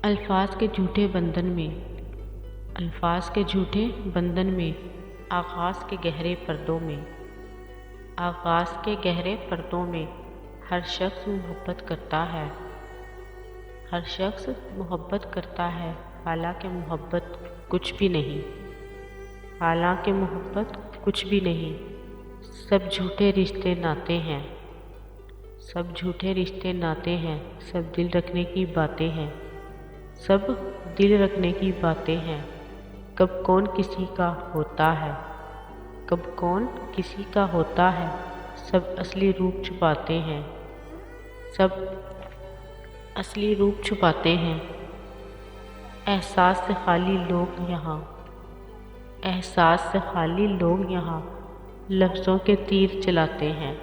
الفاظ کے جھوٹے بندھن میں الفاظ کے جھوٹے بندھن میں آغاز کے گہرے پردوں میں آغاز کے گہرے پردوں میں ہر شخص محبت کرتا ہے ہر شخص محبت کرتا ہے حالانکہ محبت کچھ بھی نہیں حالانکہ محبت کچھ بھی نہیں سب جھوٹے رشتے ناتے ہیں سب جھوٹے رشتے ناتے ہیں سب دل رکھنے کی باتیں ہیں سب دل رکھنے کی باتیں ہیں کب کون کسی کا ہوتا ہے کب کون کسی کا ہوتا ہے سب اصلی روپ چھپاتے ہیں سب اصلی روپ چھپاتے ہیں احساس سے خالی لوگ یہاں احساس سے خالی لوگ یہاں لفظوں کے تیر چلاتے ہیں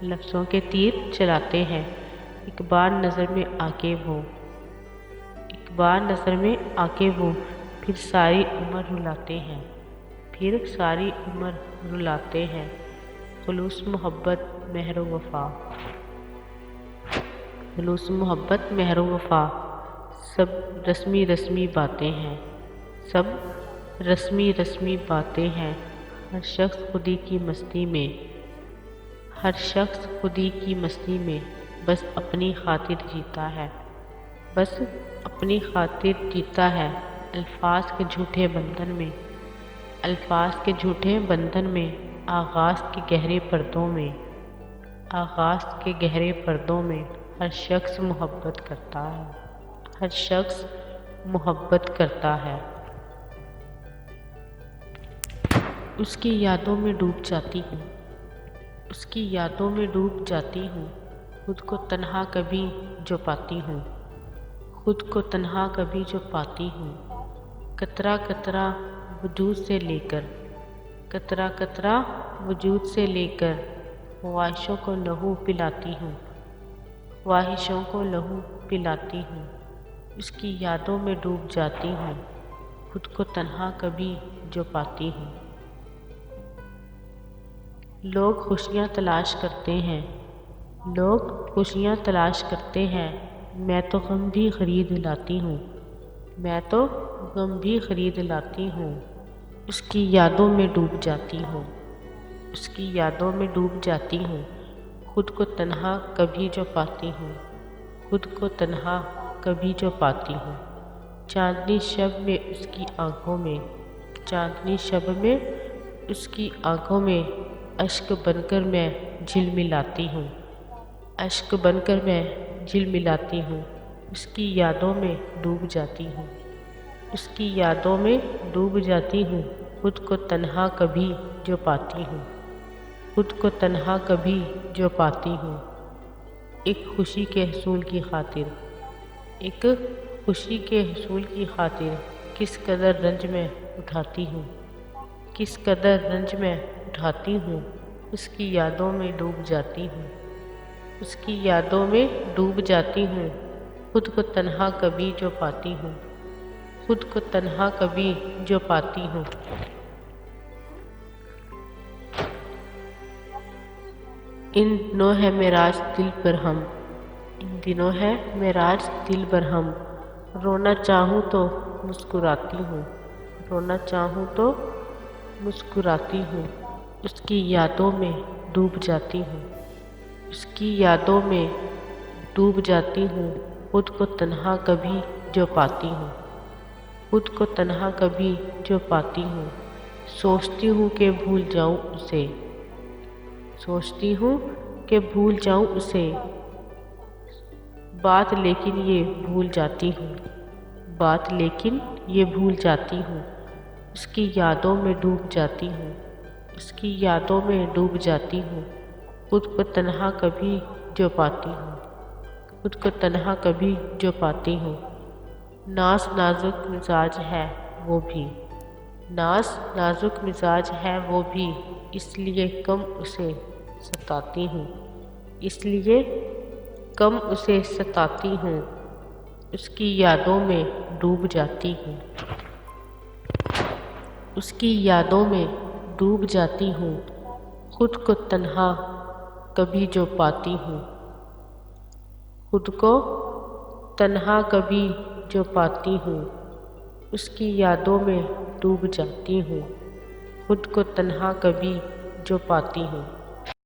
لفظوں کے تیر چلاتے ہیں ایک بار نظر میں آ کے وہ ایک بار نظر میں آ کے وہ پھر ساری عمر رلاتے ہیں پھر ساری عمر رلاتے ہیں خلوص محبت مہر و وفا خلوص محبت مہر و وفا سب رسمی رسمی باتیں ہیں سب رسمی رسمی باتیں ہیں ہر شخص خودی کی مستی میں ہر شخص خودی کی مستی میں بس اپنی خاطر جیتا ہے بس اپنی خاطر جیتا ہے الفاظ کے جھوٹے بندھن میں الفاظ کے جھوٹے بندھن میں آغاز کے گہرے پردوں میں آغاز کے گہرے پردوں میں ہر شخص محبت کرتا ہے ہر شخص محبت کرتا ہے اس کی یادوں میں ڈوب جاتی ہوں اس کی یادوں میں ڈوب جاتی ہوں خود کو تنہا کبھی جو پاتی ہوں خود کو تنہا کبھی جو پاتی ہوں قطرہ قطرہ وجود سے لے کر قطرہ قطرہ وجود سے لے کر خواہشوں کو لہو پلاتی ہوں خواہشوں کو لہو پلاتی ہوں اس کی یادوں میں ڈوب جاتی ہوں خود کو تنہا کبھی جو پاتی ہوں لوگ خوشیاں تلاش کرتے ہیں لوگ خوشیاں تلاش کرتے ہیں میں تو غم بھی خرید لاتی ہوں میں تو غم بھی خرید لاتی ہوں اس کی یادوں میں ڈوب جاتی ہوں اس کی یادوں میں ڈوب جاتی ہوں خود کو تنہا کبھی جو پاتی ہوں خود کو تنہا کبھی جو پاتی ہوں چاندنی شب میں اس کی آنکھوں میں چاندنی شب میں اس کی آنکھوں میں اشک بن کر میں جھلملاتی ہوں اشک بن کر میں جھلملاتی ہوں اس کی یادوں میں ڈوب جاتی ہوں اس کی یادوں میں ڈوب جاتی ہوں خود کو تنہا کبھی جو پاتی ہوں خود کو تنہا کبھی جو پاتی ہوں ایک خوشی کے حصول کی خاطر ایک خوشی کے حصول کی خاطر کس قدر رنج میں اٹھاتی ہوں کس قدر رنج میں اٹھاتی ہوں اس کی یادوں میں ڈوب جاتی ہوں اس کی یادوں میں ڈوب جاتی ہوں خود کو تنہا کبھی جو پاتی ہوں خود کو تنہا کبھی جو پاتی ہوں ان دنوں ہے معراج دل برہم ان دنوں ہے معراج دل برہم رونا چاہوں تو مسکراتی ہوں رونا چاہوں تو مسکراتی ہوں اس کی یادوں میں ڈوب جاتی ہوں اس کی یادوں میں ڈوب جاتی ہوں خود کو تنہا کبھی جو پاتی ہوں خود کو تنہا کبھی جو پاتی ہوں سوچتی ہوں کہ بھول جاؤں اسے سوچتی ہوں کہ بھول جاؤں اسے بات لیکن یہ بھول جاتی ہوں بات لیکن یہ بھول جاتی ہوں اس کی یادوں میں ڈوب جاتی ہوں اس کی یادوں میں ڈوب جاتی ہوں خود کو تنہا کبھی جو پاتی ہوں خود کو تنہا کبھی جو پاتی ہوں ناز نازک مزاج ہے وہ بھی ناز نازک مزاج ہے وہ بھی اس لیے کم اسے ستاتی ہوں اس لیے کم اسے ستاتی ہوں اس کی یادوں میں ڈوب جاتی ہوں اس کی یادوں میں ڈوب جاتی ہوں خود کو تنہا کبھی جو پاتی ہوں خود کو تنہا کبھی جو پاتی ہوں، اس کی یادوں میں ڈوب جاتی ہوں، خود کو تنہا کبھی جو پاتی ہوں۔